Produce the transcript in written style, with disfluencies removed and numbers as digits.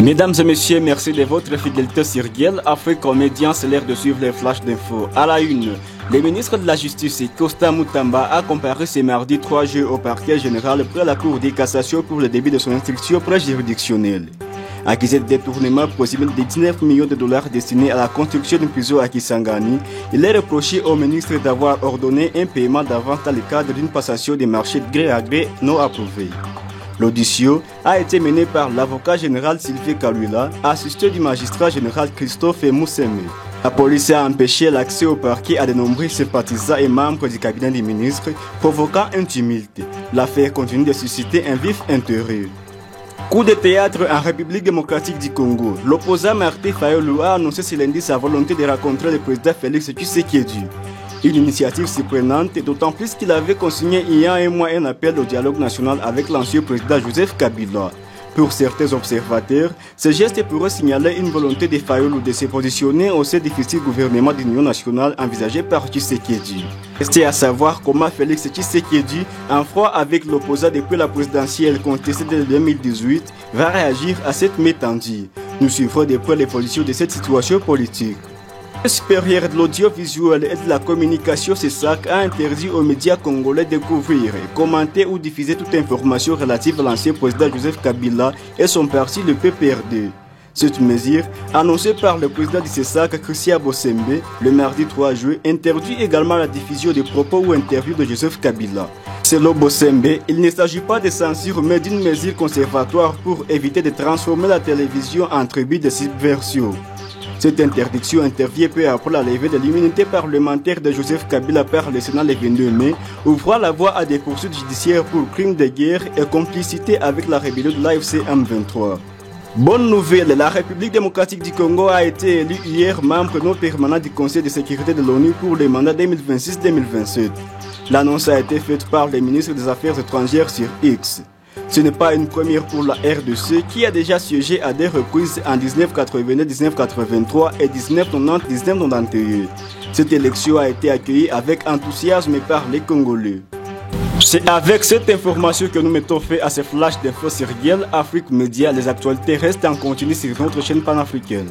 Mesdames et messieurs, merci de votre fidélité sur Guel Afrique Média. C'est l'heure de suivre les flashs d'infos. À la une, le ministre de la Justice, Costa Mutamba, a comparé ce mardi 3 juillet au parquet général près la Cour de cassation pour le début de son instruction préjuridictionnelle. Accusé de détournement possible de 19 millions de dollars destinés à la construction d'une prison à Kisangani, il est reproché au ministre d'avoir ordonné un paiement d'avance dans le cadre d'une passation des marchés de gré à gré non approuvée. L'audition a été menée par l'avocat général Sylvie Kalula, assisté du magistrat général Christophe Mousseme. La police a empêché l'accès au parquet à de nombreux sympathisants et membres du cabinet du ministre, provoquant un tumulte. L'affaire continue de susciter un vif intérêt. Coup de théâtre en République démocratique du Congo. L'opposant Martin Fayulu a annoncé ce lundi sa volonté de rencontrer le président Félix Tshisekedi. Une initiative surprenante, d'autant plus qu'il avait consigné il y a un mois un appel au dialogue national avec l'ancien président Joseph Kabila. Pour certains observateurs, ce geste pourrait signaler une volonté de Fayulu de se positionner au sein du futur gouvernement d'union nationale envisagé par Tshisekedi. Reste à savoir comment Félix Tshisekedi, en froid avec l'opposant depuis la présidentielle contestée de 2018, va réagir à cette métendue. Nous suivrons de près l'évolution de cette situation politique. Le supérieur de l'audiovisuel et de la communication CESAC a interdit aux médias congolais de couvrir, commenter ou diffuser toute information relative à l'ancien président Joseph Kabila et son parti le PPRD. Cette mesure, annoncée par le président du CESAC, Christian Bosembe, le mardi 3 juillet, interdit également la diffusion de propos ou interviews de Joseph Kabila. Selon Bosembe, il ne s'agit pas de censure mais d'une mesure conservatoire pour éviter de transformer la télévision en tribu de subversion. Cette interdiction intervient peu après la levée de l'immunité parlementaire de Joseph Kabila par le Sénat le 22 mai, ouvrant la voie à des poursuites judiciaires pour crimes de guerre et complicité avec la rébellion de l'AFC M23. Bonne nouvelle, la République démocratique du Congo a été élue hier membre non permanent du Conseil de sécurité de l'ONU pour le mandat 2026-2027. L'annonce a été faite par le ministre des Affaires étrangères sur X. Ce n'est pas une première pour la RDC qui a déjà siégé à des reprises en 1989, 1983 et 1990, 1991. Cette élection a été accueillie avec enthousiasme par les Congolais. C'est avec cette information que nous mettons fin à ce flash d'infos sur Guel Afrique Média. Les actualités restent en continu sur notre chaîne panafricaine.